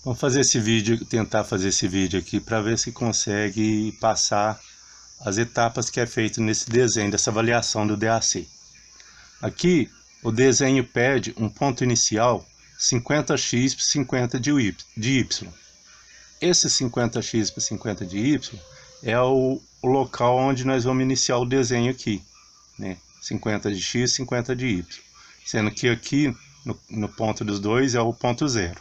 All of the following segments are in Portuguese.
Vamos fazer esse vídeo, tentar fazer esse vídeo aqui para ver se consegue passar as etapas que é feito nesse desenho, dessa avaliação do DAC. Aqui o desenho pede um ponto inicial 50x por 50 de y. Esse 50x por 50 de y é o local onde nós vamos iniciar o desenho aqui, né? 50 de x, 50 de y. Sendo que aqui no ponto dos dois é o ponto zero.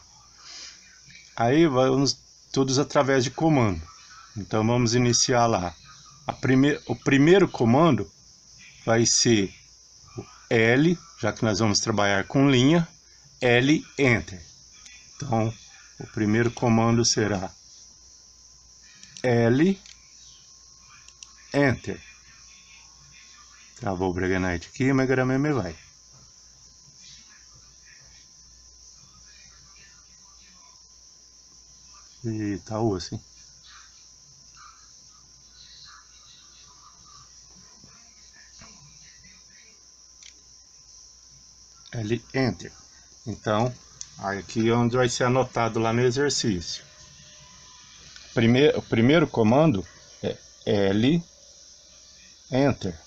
Aí vamos todos através de comando. Então vamos iniciar lá. O primeiro comando vai ser o L, já que nós vamos trabalhar com linha, L Enter. Então o primeiro comando será L Enter. Travou o Breganite aqui, mas agora mesmo vai. E tá osso, hein? L Enter. Então, aqui é onde vai ser anotado lá no exercício. O primeiro comando é L Enter.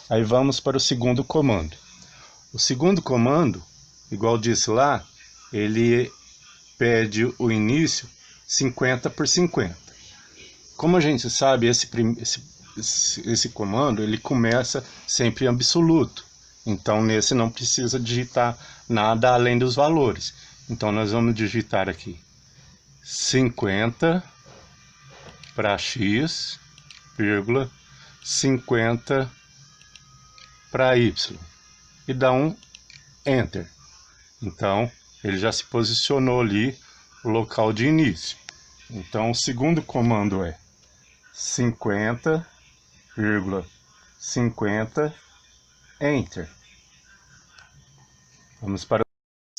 Aí vamos para o segundo comando. O segundo comando, igual disse lá, ele pede o início 50 por 50. Como a gente sabe, esse comando ele começa sempre em absoluto. Então nesse não precisa digitar nada além dos valores. Então nós vamos digitar aqui 50 para x, vírgula, 50 para y. E dá um Enter. Então ele já se posicionou ali o local de início. Então o segundo comando é 50,50 Enter. Vamos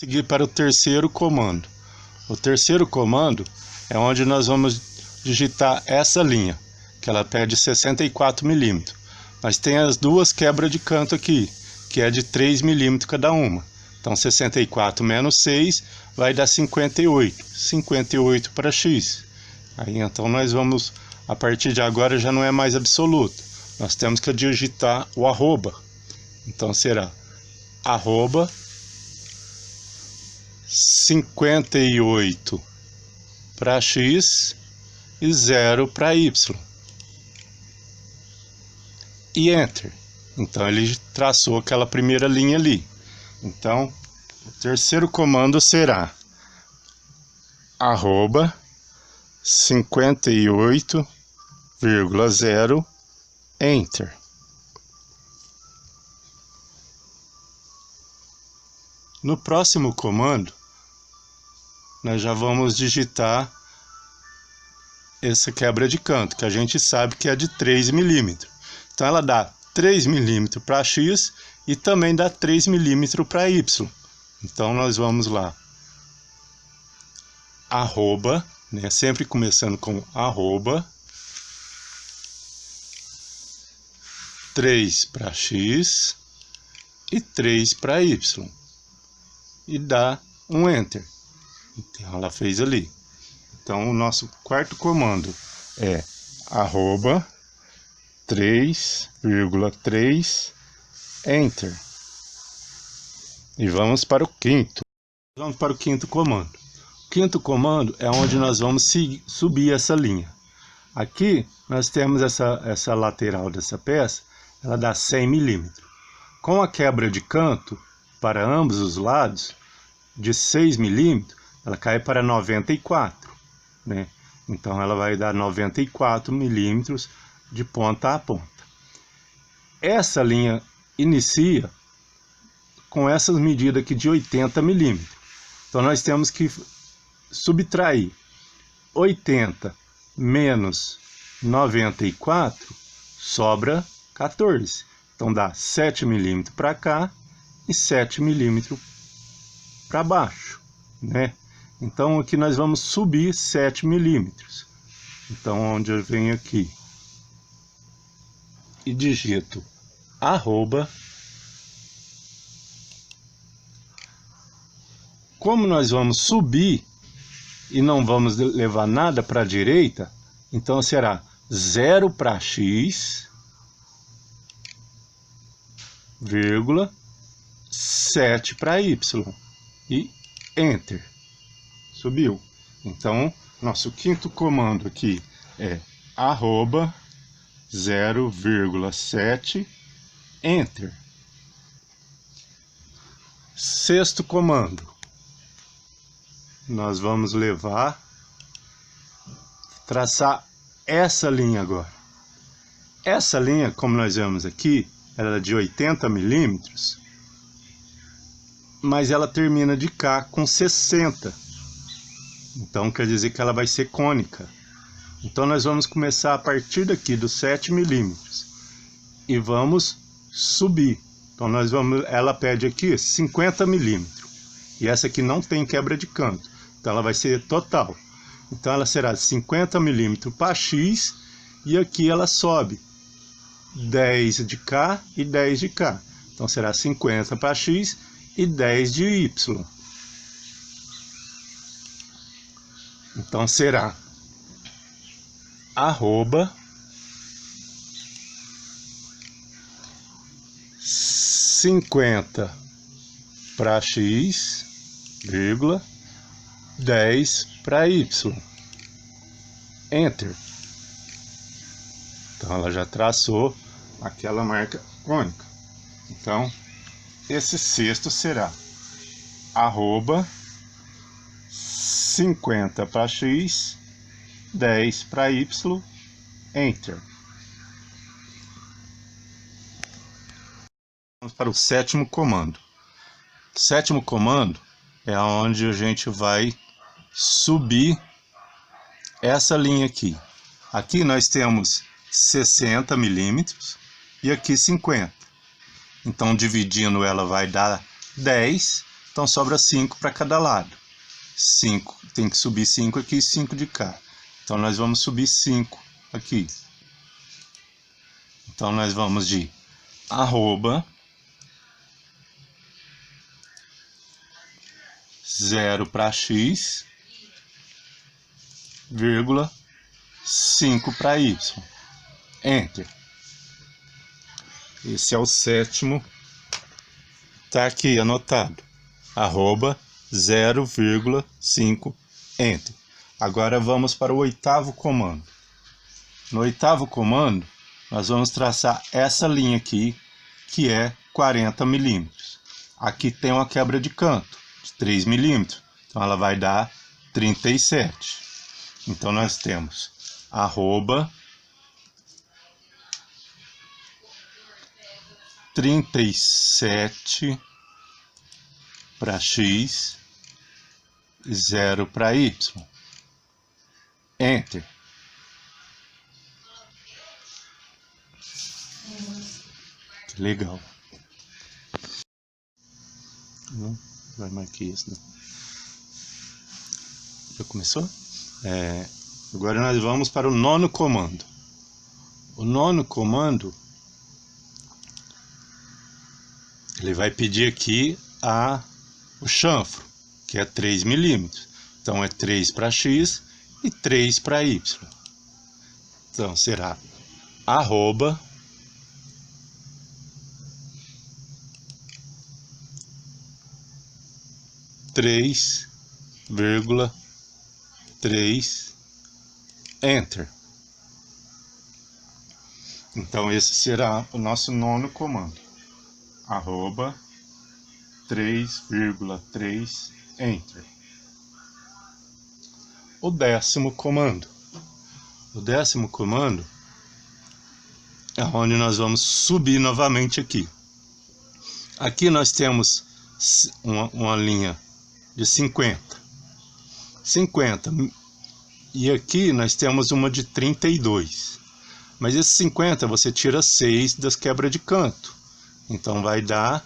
seguir para o terceiro comando. O terceiro comando é onde nós vamos digitar essa linha, que ela pede 64 milímetros. Mas tem as duas quebras de canto aqui, que é de 3 milímetros cada uma. Então 64 menos 6 vai dar 58. 58 para x. Aí então nós vamos, a partir de agora já não é mais absoluto. Nós temos que digitar o arroba. Então será arroba 58 para x e 0 para y. E Enter. Então ele traçou aquela primeira linha ali. Então o terceiro comando será arroba 58,0 Enter. No próximo comando nós já vamos digitar essa quebra de canto, que a gente sabe que é de 3 milímetros. Então ela dá 3 milímetros para x e também dá 3 milímetros para y. Então nós vamos lá, arroba, né, sempre começando com arroba, 3 para x e 3 para y. E dá um Enter. Então ela fez ali. Então o nosso quarto comando é arroba 3,3 Enter. E vamos para o quinto. Vamos para o quinto comando. O quinto comando é onde nós vamos subir essa linha. Aqui nós temos essa lateral dessa peça, ela dá 100 milímetros. Com a quebra de canto para ambos os lados, de 6 milímetros, ela cai para 94, né? Então ela vai dar 94 milímetros de ponta a ponta. Essa linha inicia com essas medidas aqui de 80 milímetros. Então nós temos que subtrair 80 menos 94, sobra 14. Então dá 7 milímetros para cá e 7 milímetros para baixo, né? Então aqui nós vamos subir 7 milímetros. Então onde eu venho aqui e digito arroba Como nós vamos subir e não vamos levar nada para a direita, então será 0 para x, vírgula, 7 para y. E Enter. Subiu. Então, nosso quinto comando aqui é arroba 0,7, Enter. Sexto comando, nós vamos traçar essa linha agora. Essa linha, como nós vemos aqui, ela é de 80 milímetros, mas ela termina de cá com 60. Então quer dizer que ela vai ser cônica. Então nós vamos começar a partir daqui dos 7 milímetros e vamos subir. Então ela pede aqui 50 milímetros. E essa aqui não tem quebra de canto. Então ela vai ser total. Então ela será 50 milímetros para X e aqui ela sobe 10 de cá e 10 de cá. Então será 50 para X e 10 de Y. Então será arroba 50 para X, vírgula, 10 para Y. Enter. Então ela já traçou aquela marca cônica. Então esse sexto será arroba 50 para X, 10 para Y, Enter. Vamos para o sétimo comando. O sétimo comando é onde a gente vai subir essa linha aqui. Aqui nós temos 60 milímetros e aqui 50. Então dividindo ela vai dar 10, então sobra 5 para cada lado. 5, tem que subir 5 aqui e 5 de cá. Então nós vamos subir 5 aqui. Então nós vamos de arroba 0 para X, vírgula, 5 para Y. Enter. Esse é o sétimo. Tá aqui anotado. Arroba 0,5, Enter. Agora vamos para o oitavo comando. No oitavo comando, nós vamos traçar essa linha aqui, que é 40 milímetros. Aqui tem uma quebra de canto de 3 milímetros, então ela vai dar 37. Então nós temos arroba 37 para X, 0 para Y. Enter. Que legal. Não vai mais que isso, né? Já começou? Agora nós vamos para o nono comando. O nono comando, ele vai pedir aqui o chanfro, que é 3 milímetros. Então é 3 para X e 3 para Y. Então será arroba 3,3, Enter. Então esse será o nosso nono comando. Arroba 3,3, Enter. O décimo comando. O décimo comando é onde nós vamos subir novamente aqui. Aqui nós temos uma linha de 50. E aqui nós temos uma de 32. Mas esse 50 você tira 6 das quebras de canto. Então vai dar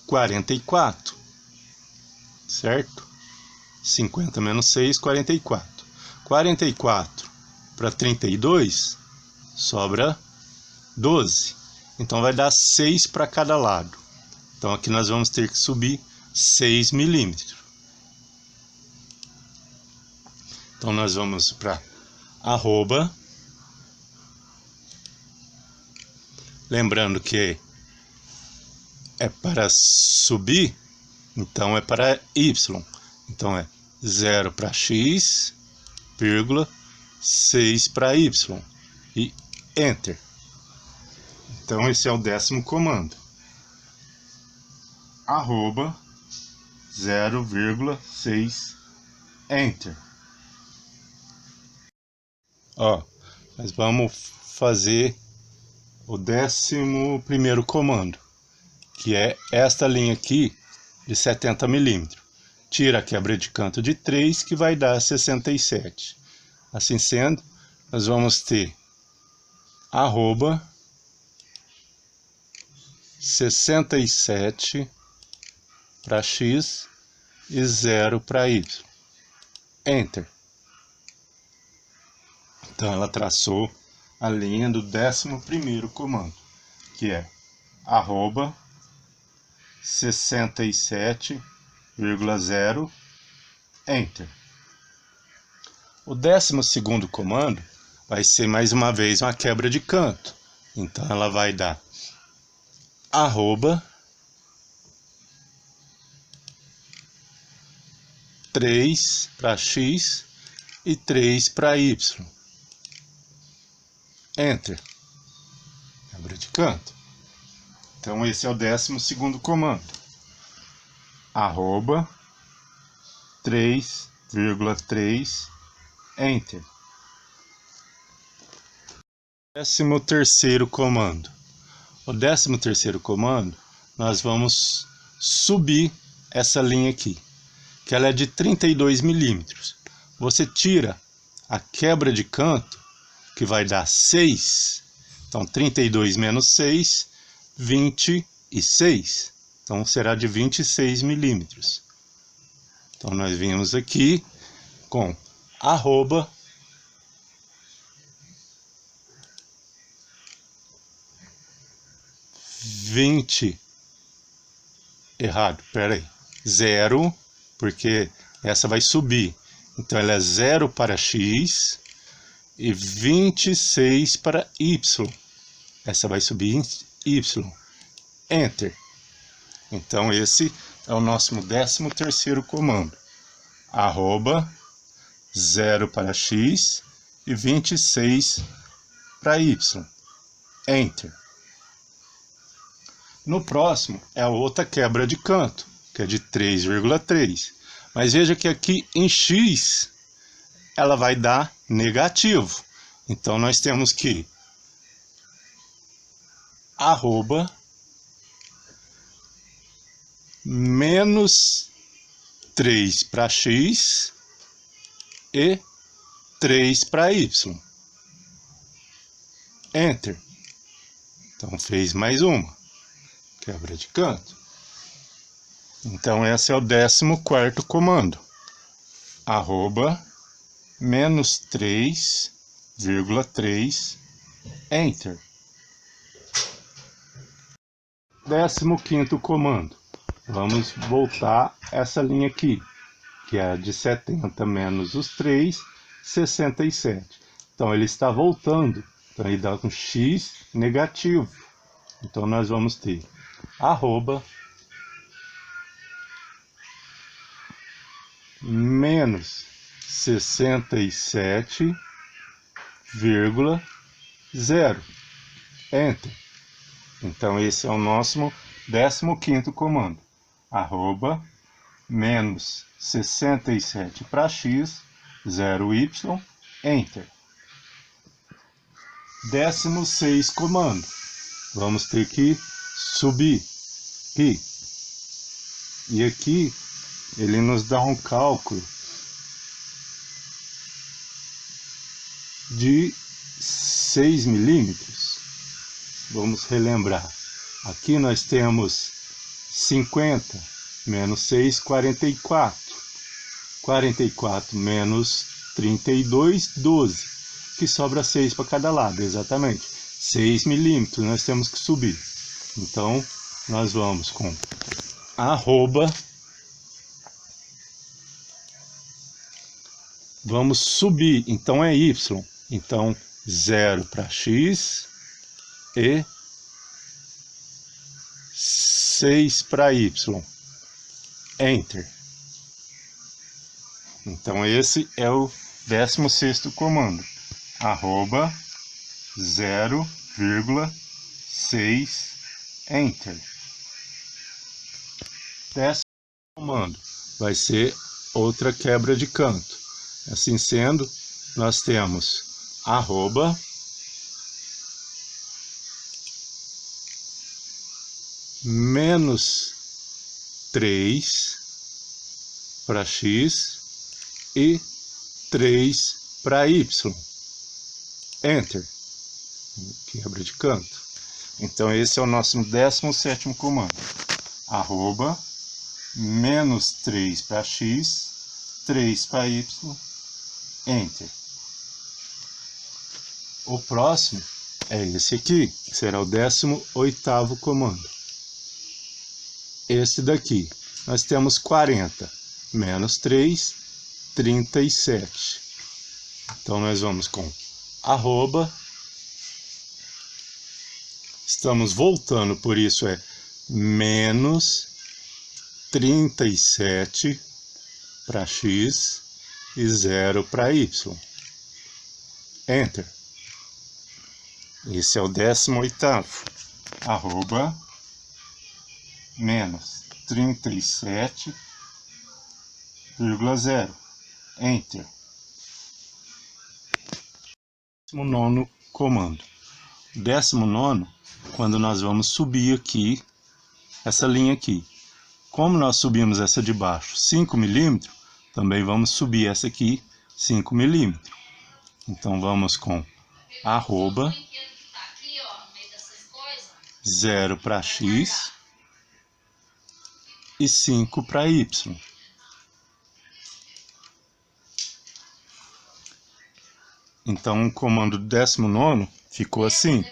44. Certo? 50 menos 6, 44. 44 para 32 sobra 12. Então vai dar 6 para cada lado. Então aqui nós vamos ter que subir 6 milímetros. Então nós vamos para arroba, lembrando que é para subir, então é para y, então é 0 para x, vírgula, 6 para y, e enter. Então esse é o 10º comando, arroba 0,6 enter. Ó, nós vamos fazer o 11º comando, que é esta linha aqui de 70 milímetros. Tira a quebra de canto de 3, que vai dar 67. Assim sendo, nós vamos ter arroba 67 para x e 0 para y. Enter. Então ela traçou a linha do 11º comando, que é arroba 67,0 enter. O 12º comando vai ser mais uma vez uma quebra de canto. Então ela vai dar arroba 3 para x e 3 para y. Enter. Quebra de canto. Então esse é o 12º comando. Arroba 3,3 enter. 13º comando. O 13º comando, nós vamos subir essa linha aqui, que ela é de 32 milímetros. Você tira a quebra de canto, que vai dar 6. Então 32 menos 6, 26. Então será de 26 milímetros. Então nós vimos aqui com arroba 0, porque essa vai subir. Então ela é 0 para x e 26 para y. Essa vai subir em y. Enter. Então esse é o nosso 13º comando. Arroba 0 para x e 26 para y. Enter. No próximo é a outra quebra de canto, que é de 3,3. Mas veja que aqui em x ela vai dar negativo. Então nós temos que arroba menos 3 para x e 3 para y. Enter. Então fez mais uma quebra de canto. Então esse é o 14º comando. Arroba menos 3,3 enter. 15º comando. Vamos voltar essa linha aqui, que é de 70 menos os 3, 67. Então ele está voltando. Então ele dá um x negativo. Então nós vamos ter arroba menos 67,0 enter. Então esse é o nosso 15º comando. Arroba menos 67 para x, 0y, enter. 16º comando. Vamos ter que subir aqui. E aqui ele nos dá um cálculo de 6 milímetros. Vamos relembrar. Aqui nós temos 50 menos 6, 44. 44 menos 32, 12. Que sobra 6 para cada lado, exatamente. 6 milímetros nós temos que subir. Então, nós vamos com arroba vamos subir, então é y. Então 0 para x e 6 para y. Enter. Então esse é o 16º comando. Arroba 0,6 Enter. 10º comando vai ser outra quebra de canto. Assim sendo, nós temos arroba menos 3 para x e 3 para y. Enter. Quebra de canto. Então esse é o nosso 17º comando. Arroba menos 3 para x, 3 para y, Enter. O próximo é esse aqui, que será o 18º comando. Esse daqui. Nós temos 40 menos 3, 37. Então nós vamos com arroba. Estamos voltando, por isso é menos 37 para x e 0 para y. Enter. Esse é o 18º. Arroba menos 37,0. Enter. 19º comando. 19º, quando nós vamos subir aqui, essa linha aqui. Como nós subimos essa de baixo 5 milímetros, também vamos subir essa aqui 5 milímetros. Então vamos com arroba 0 para x e 5 para y. Então o comando do 19º ficou assim,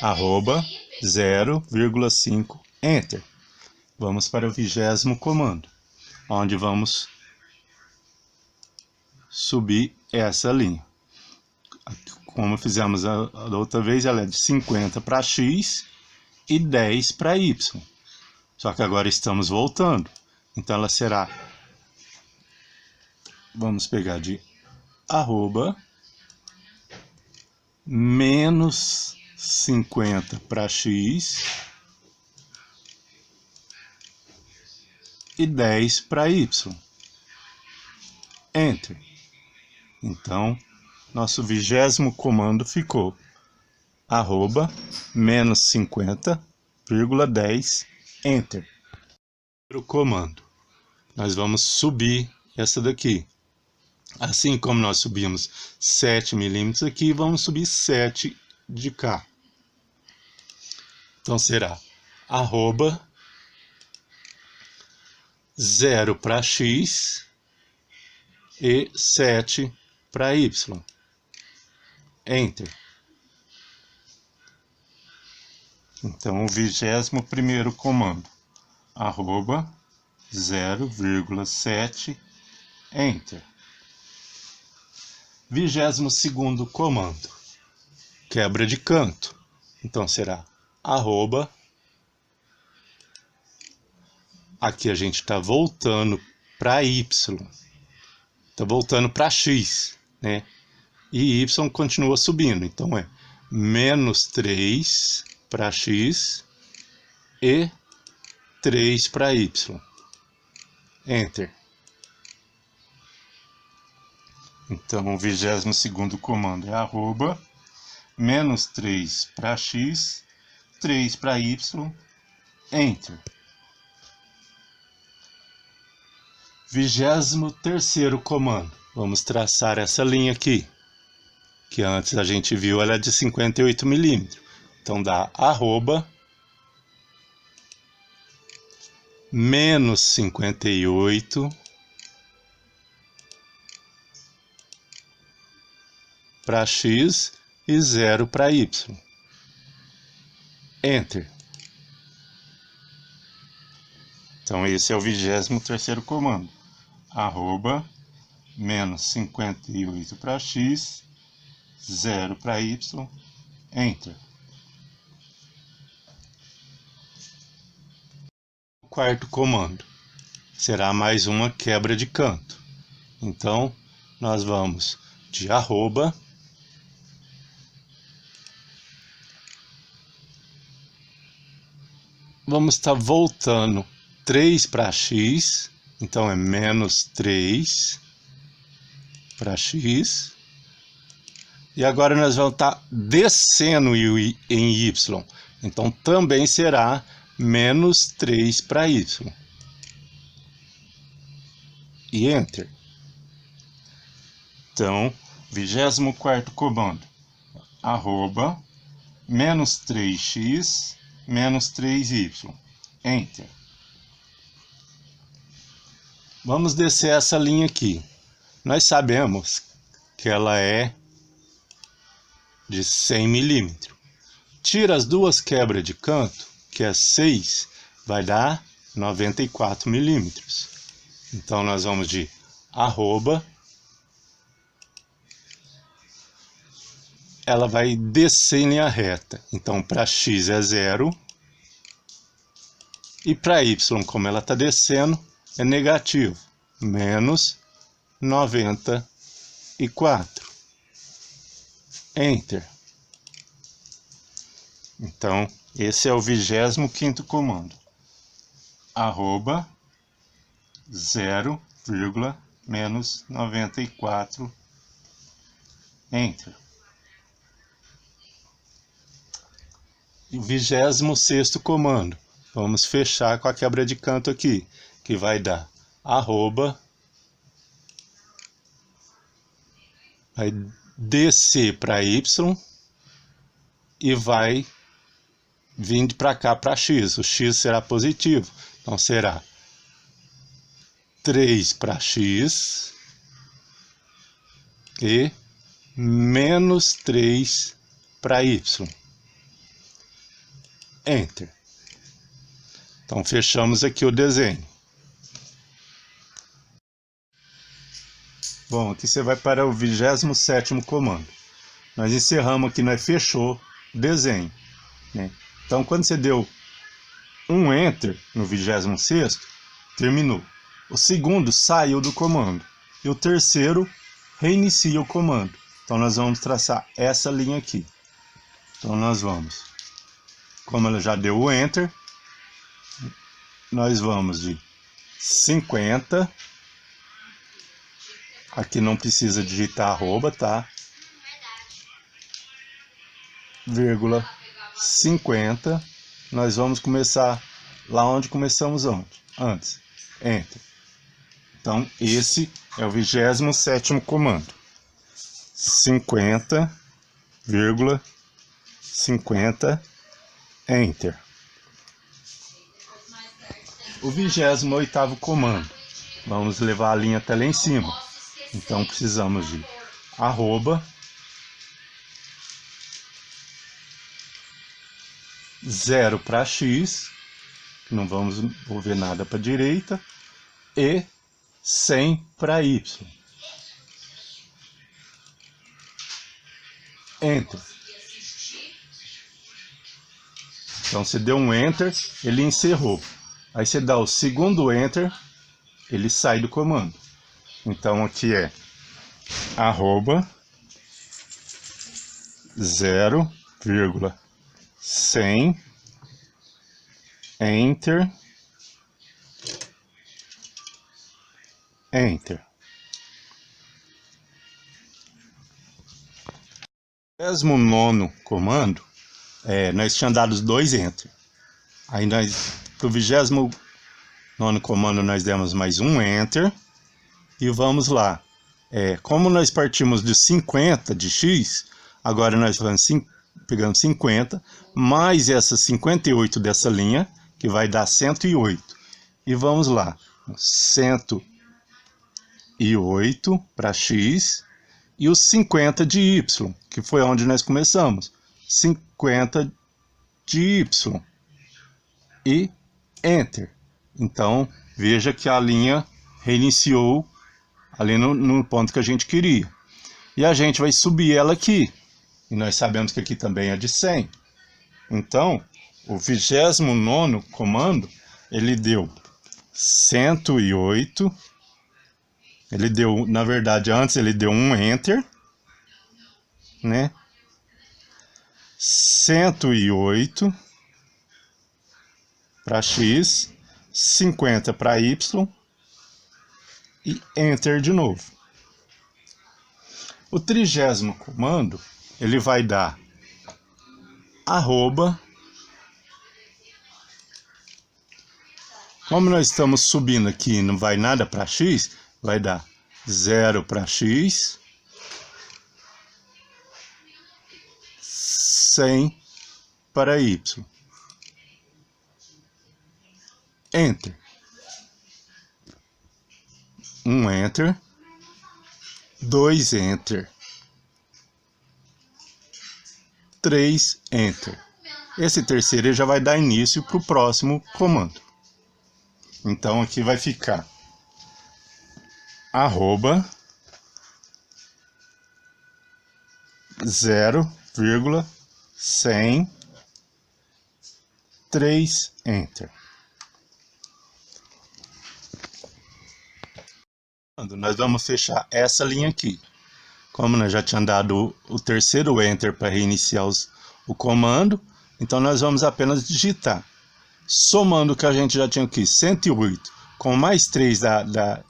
arroba 0,5 Enter. Vamos para o 20º comando, onde vamos subir essa linha. Como fizemos a outra vez, ela é de 50 para x e 10 para y. Só que agora estamos voltando. Então ela será, vamos pegar de arroba menos 50 para x e 10 para y. Enter. Então, nosso 20º comando ficou arroba menos 50,10 Enter. O comando. Nós vamos subir essa daqui. Assim como nós subimos 7 milímetros aqui, vamos subir 7 de cá. Então será arroba 0 para x e 7 para y. Enter. Então o 21º comando. Arroba 0,7 Enter. 22º comando. Quebra de canto. Então será arroba. Aqui a gente está voltando para y. Está voltando para x, né? E y continua subindo. Então é menos 3 para x e 3 para y. Enter. Então o 22º comando é arroba menos 3 para x, 3 para y, Enter. 23º comando. Vamos traçar essa linha aqui, que antes a gente viu, ela é de 58 milímetros. Então dá arroba menos 58 para x e 0 para y. Enter. Então esse é o 23º comando. Arroba menos 58 para x, 0 para y, Enter. O quarto comando será mais uma quebra de canto. Então, nós vamos de arroba, vamos estar voltando 3 para x, então é menos 3 para x. E agora nós vamos estar descendo em y, então também será menos 3 para y. E Enter. Então, 24º comando, arroba, menos 3x, menos 3y, Enter. Vamos descer essa linha aqui. Nós sabemos que ela é de 100 milímetros. Tira as duas quebras de canto, que é 6, vai dar 94 milímetros. Então, nós vamos de arroba, ela vai descer em linha reta. Então, para x é 0, e para y, como ela está descendo, é negativo, menos 94. Enter. Então, esse é o 25º comando. Arroba 0, menos 94. Enter. E o 26º comando. Vamos fechar com a quebra de canto aqui, que vai dar arroba, vai descer para y e vai vir para cá para x. O x será positivo, então será 3 para x e menos 3 para y. Enter. Então fechamos aqui o desenho. Bom, aqui você vai para o 27º comando. Nós encerramos aqui, nós fechou o desenho, né? Então, quando você deu um Enter no 26º, terminou. O segundo saiu do comando. E o terceiro reinicia o comando. Então, nós vamos traçar essa linha aqui. Então, nós vamos, como ela já deu o Enter, nós vamos de 50. Aqui não precisa digitar arroba, tá? Vírgula 50. Nós vamos começar lá onde começamos antes. Enter. Então, esse é o 27º comando. 50, 50, Enter. O 28º comando. Vamos levar a linha até lá em cima. Então, precisamos de arroba, 0 para x, que não vamos mover nada para a direita, e 100 para y. Enter. Então, você deu um Enter, ele encerrou. Aí você dá o segundo Enter, ele sai do comando. Então, aqui é arroba 0,100 Enter, Enter. O 29º comando, nós tínhamos dado os dois Enter. Aí nós, para o 29º comando, nós demos mais um Enter. E vamos lá. Como nós partimos de 50 de x, agora nós pegamos 50, mais essa 58 dessa linha, que vai dar 108. E vamos lá. 108 para x e os 50 de y, que foi onde nós começamos. 50 de y. E Enter. Então, veja que a linha reiniciou ali no ponto que a gente queria. E a gente vai subir ela aqui. E nós sabemos que aqui também é de 100. Então, o 29º comando, ele deu 108. Ele deu, na verdade, antes ele deu um Enter, né? 108 para X, 50 para Y e Enter de novo. O 30º comando, ele vai dar arroba. Como nós estamos subindo aqui e não vai nada para X, vai dar 0 para X, 100 para Y. Enter. Um Enter. 2 Enter. 3 Enter. Esse terceiro já vai dar início para o próximo comando. Então aqui vai ficar arroba 0,100 3 Enter. Nós vamos fechar essa linha aqui. Como nós já tínhamos dado o terceiro Enter para reiniciar o comando, então nós vamos apenas digitar. Somando o que a gente já tinha aqui, 108, com mais 3 da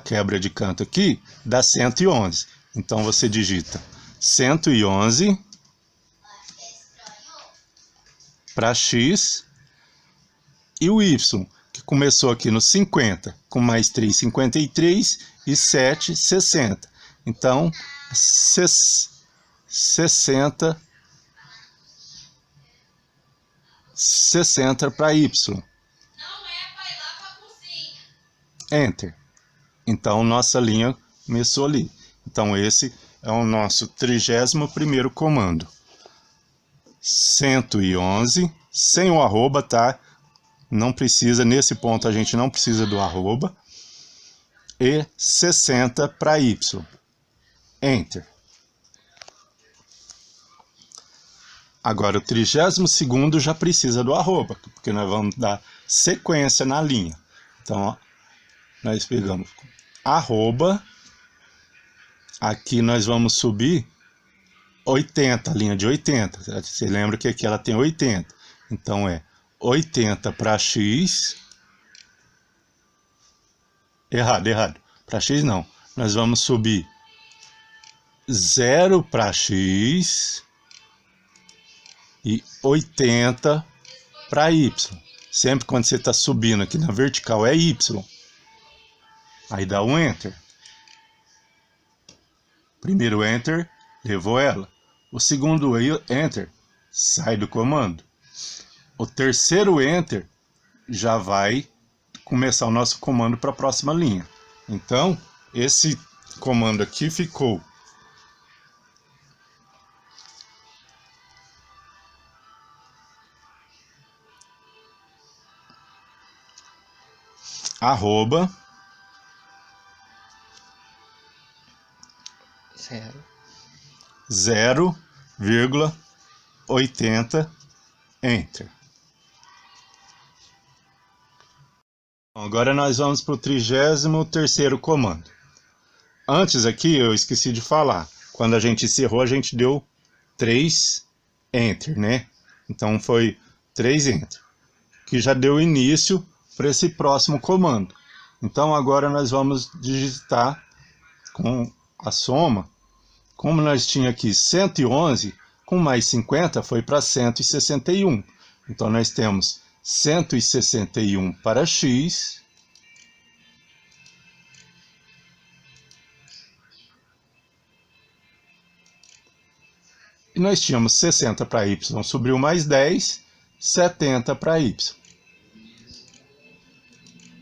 quebra de canto aqui, dá 111. Então você digita 111 para X e o Y, que começou aqui no 50, com mais 3, 53 e 7, 60. Então, 60 para Y. Enter. Então, nossa linha começou ali. Então, esse é o nosso 31º comando. 111, sem o arroba, tá? Não precisa, nesse ponto a gente não precisa do arroba. E 60 para Y. Enter. Agora o 32º já precisa do arroba, porque nós vamos dar sequência na linha. Então, ó, nós pegamos arroba, aqui nós vamos subir 80, a linha de 80. Você lembra que aqui ela tem 80. Então é 80 para X. Errado. Para X não. Nós vamos subir 0 para X e 80 para Y. Sempre quando você está subindo aqui na vertical é Y. Aí dá um Enter. Primeiro Enter, levou ela. O segundo Enter, sai do comando. O terceiro Enter já vai começar o nosso comando para a próxima linha. Então, esse comando aqui ficou arroba 0,80 Enter. Agora nós vamos para o 33º comando. Antes aqui eu esqueci de falar. Quando a gente encerrou, a gente deu 3 Enter, né? Então foi 3 Enter, que já deu início para esse próximo comando. Então agora nós vamos digitar com a soma. Como nós tínhamos aqui 111, com mais 50 foi para 161. Então nós temos 161 para X e nós tínhamos 60 para Y, subiu mais 10, 70 para Y.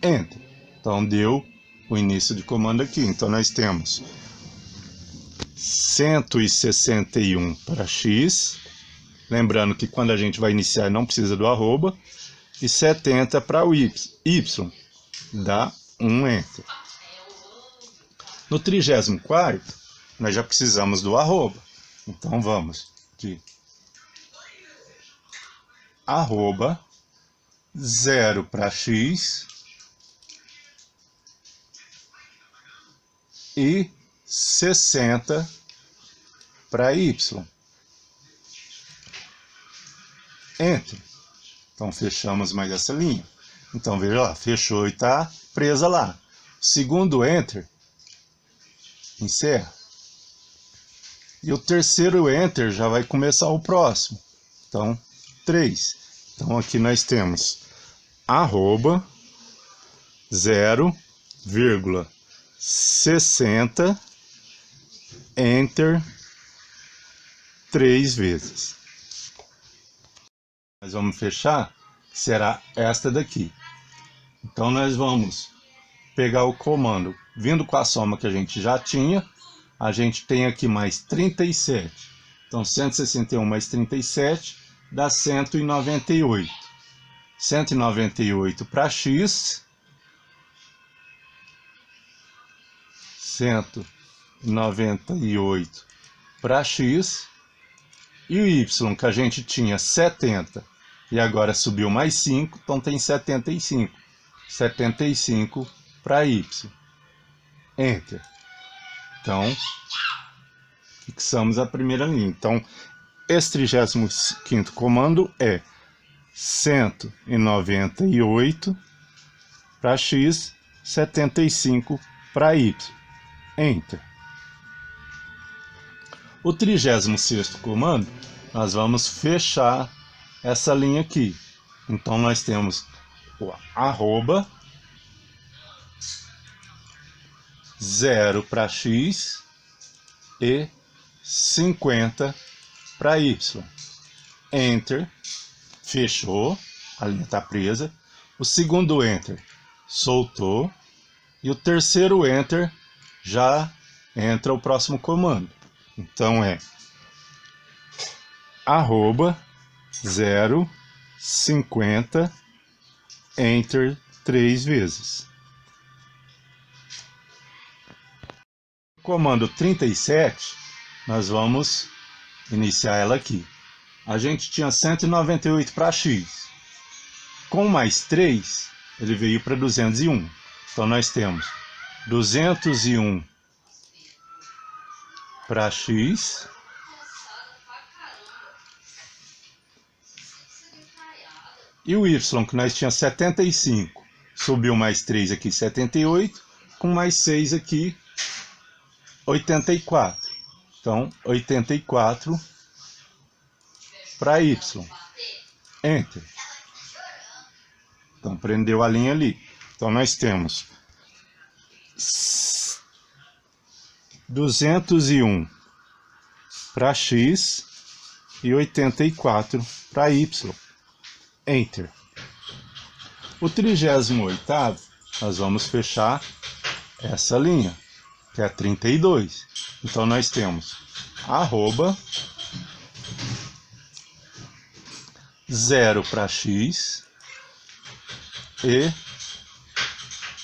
Enter. Então deu o início de comando aqui. Então nós temos 161 para X, lembrando que quando a gente vai iniciar não precisa do arroba, e 70 para o Y, dá um Enter. No 34º, nós já precisamos do arroba. Então vamos de arroba 0 para x e 60 para y. Enter. Então fechamos mais essa linha. Então veja lá, fechou e está presa lá. Segundo Enter, encerra. E o terceiro Enter já vai começar o próximo. Então, 3. Então aqui nós temos arroba 0,60 Enter 3 vezes. Nós vamos fechar, que será esta daqui. Então nós vamos pegar o comando, vindo com a soma que a gente já tinha, a gente tem aqui mais 37. Então 161 mais 37 dá 198. 198 para x, 198 para x, e o y que a gente tinha 70 e agora subiu mais 5, então tem 75. 75 para y. Enter. Então, fixamos a primeira linha. Então, esse 35º comando é 198 para x, 75 para y. Enter. O 36º comando, nós vamos fechar essa linha aqui. Então, nós temos o arroba 0 para x e 50 para y. Enter. Fechou. A linha está presa. O segundo Enter soltou. E o terceiro Enter já entra o próximo comando. Então é arroba 0,50 Enter 3 vezes. Comando 37, nós vamos iniciar ela aqui. A gente tinha 198 para x. Com mais 3, ele veio para 201. Então nós temos 201 para x e o y que nós tínhamos 75, subiu mais 3 aqui, 78, com mais 6 aqui, 84. Então, 84 para y. Enter. Então, prendeu a linha ali. Então, nós temos 201 para x e 84 para y. Enter. O 38º, nós vamos fechar essa linha, que é 32. Então, nós temos arroba 0 para x e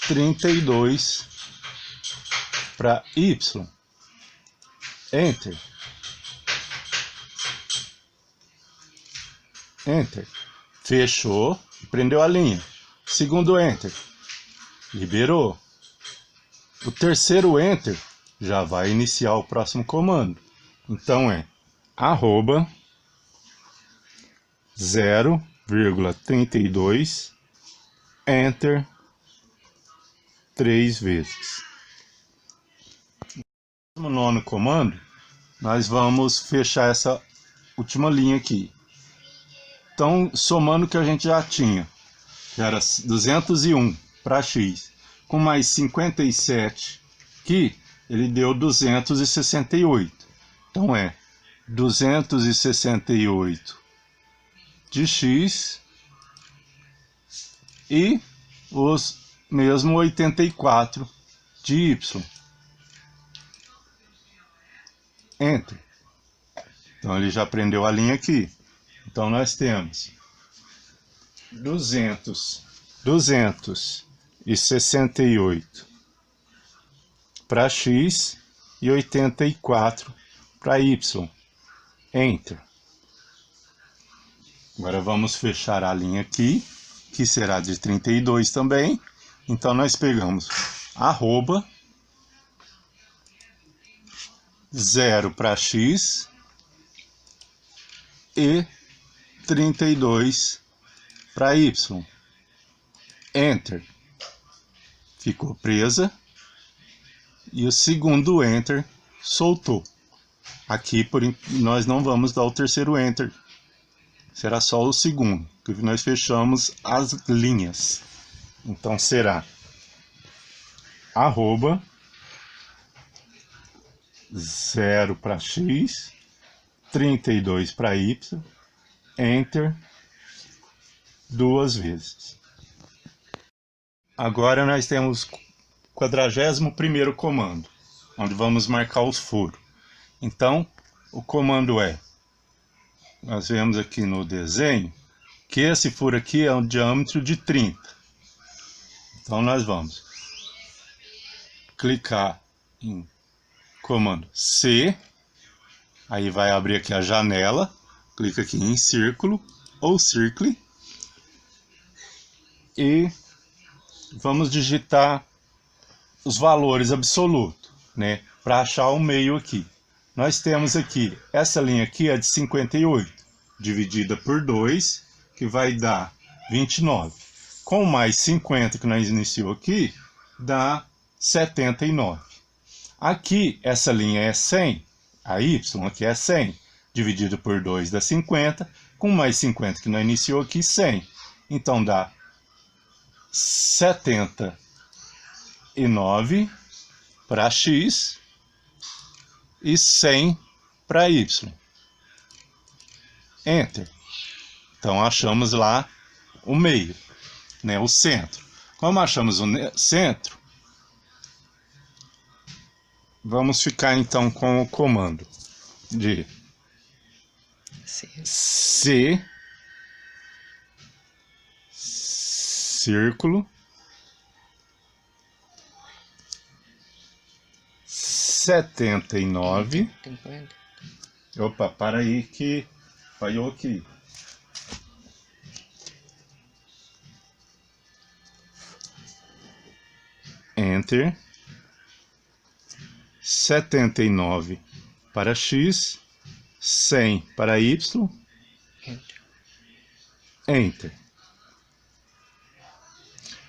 32 para y. Enter. Enter. Fechou, prendeu a linha. Segundo Enter, liberou. O terceiro Enter já vai iniciar o próximo comando. Então é arroba 0,32 Enter 3 vezes. No nono comando, nós vamos fechar essa última linha aqui. Então, somando o que a gente já tinha, que era 201 para x, com mais 57 aqui, ele deu 268. Então é 268 de x e os mesmo 84 de y. Enter. Então ele já prendeu a linha aqui. Então nós temos 268 para X e 84 para Y. Enter. Agora vamos fechar a linha aqui, que será de 32 também. Então nós pegamos arroba 0 para X e 32 para Y. Enter. Ficou presa. E o segundo Enter soltou. Aqui nós não vamos dar o terceiro Enter. Será só o segundo, que nós fechamos as linhas. Então será arroba 0 para X, 32 para Y, Enter duas vezes. Agora nós temos o 41º comando, onde vamos marcar os furos. Então, o comando é, nós vemos aqui no desenho, que esse furo aqui é um diâmetro de 30. Então nós vamos clicar em comando C, aí vai abrir aqui a janela, clica aqui em círculo ou circle e vamos digitar os valores absolutos, né, para achar o meio aqui. Nós temos aqui, essa linha aqui é de 58, dividida por 2, que vai dar 29. Com mais 50 que nós iniciou aqui, dá 79. Aqui, essa linha é 100, a Y aqui é 100, dividido por 2 dá 50, com mais 50 que nós iniciou aqui, 100. Então dá 79 para X e 100 para Y. Enter. Então achamos lá o meio, né, o centro. Como achamos o centro, vamos ficar então com o comando de C, círculo, 79. Opa, para aí que falhou aqui. Enter. 79 para X, 100 para Y. Enter.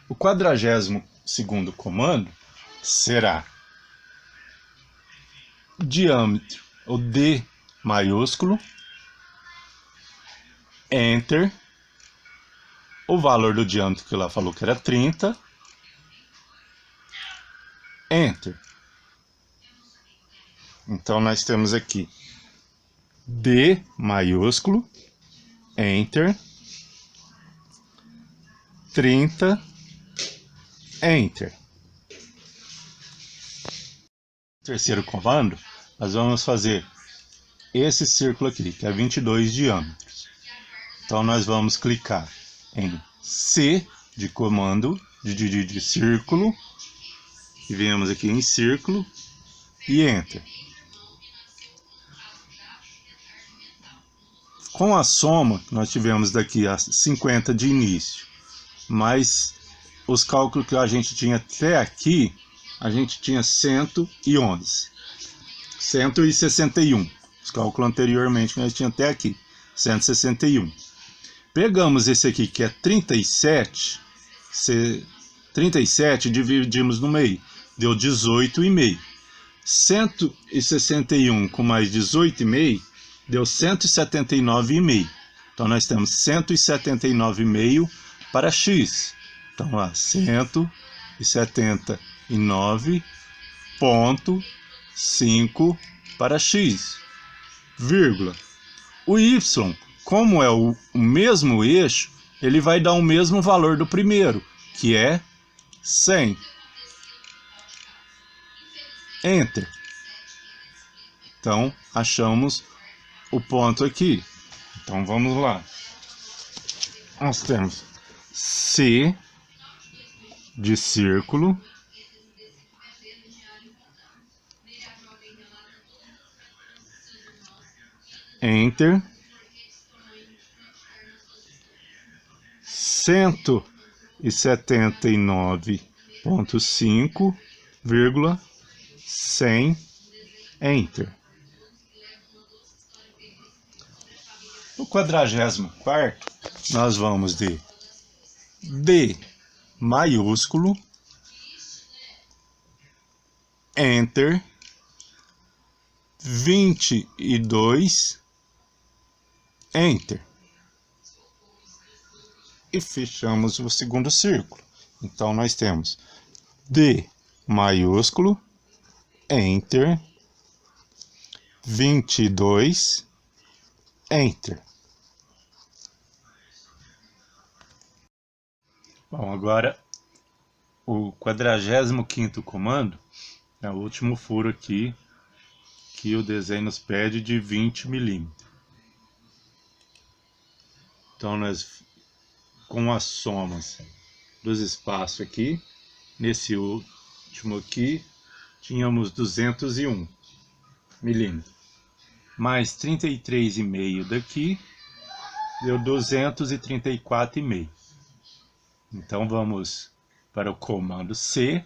O 42º comando será diâmetro, o D maiúsculo, Enter, o valor do diâmetro que lá falou que era 30, Enter. Então nós temos aqui D maiúsculo, Enter, 30, Enter. Terceiro comando, nós vamos fazer esse círculo aqui, que é 22 diâmetros. Então nós vamos clicar em C de comando, de círculo, e viemos aqui em círculo e Enter. Com a soma que nós tivemos daqui a 50 de início, mais os cálculos que a gente tinha até aqui, a gente tinha 111, 161. Os cálculos anteriormente que nós tínhamos até aqui, 161. Pegamos esse aqui que é 37, 37 dividimos no meio, deu 18,5. 161 com mais 18,5 deu 179,5. Então nós temos 179,5 para X. Então lá, 179,5 para X, vírgula. O Y, como é o mesmo eixo, ele vai dar o mesmo valor do primeiro, que é 100. Enter. Então, achamos o ponto aqui. Então, vamos lá. Nós temos C de círculo, Enter. 179,5,100. Enter. No 44º, nós vamos de D maiúsculo, Enter, 22, Enter. E fechamos o segundo círculo. Então, nós temos D maiúsculo, Enter, 22, Enter. Bom, agora o 45º comando é o último furo aqui que o desenho nos pede de 20 milímetros. Então nós, com as somas dos espaços aqui, nesse último aqui, tínhamos 201 milímetros. Mais 33,5 daqui, deu 234,5. Então vamos para o comando C.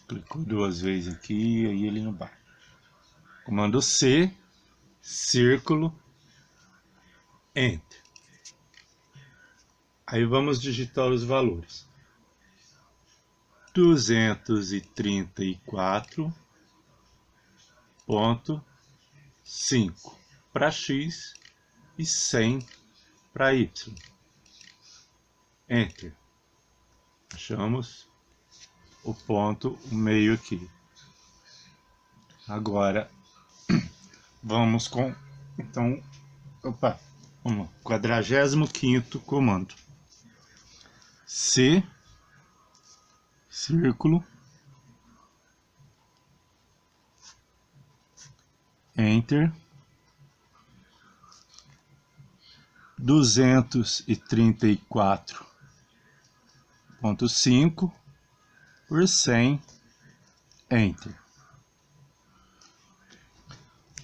Clicou duas vezes aqui e aí ele não vai. Comando C, círculo, Enter. Aí vamos digitar os valores. 234,5 para X e 100 para Y. Enter. Achamos o ponto, o meio aqui. Agora vamos com, então, vamos, 45º comando. C, círculo, Enter, 234,5 por 100, Enter.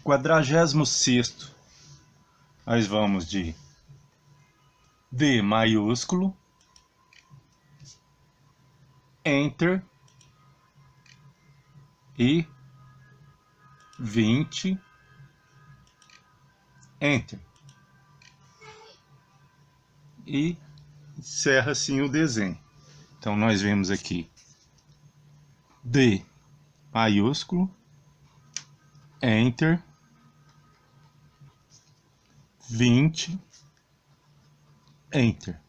46º, nós vamos de D maiúsculo, Enter e 20, Enter. E encerra assim o desenho. Então nós vemos aqui D maiúsculo, Enter, 20, Enter.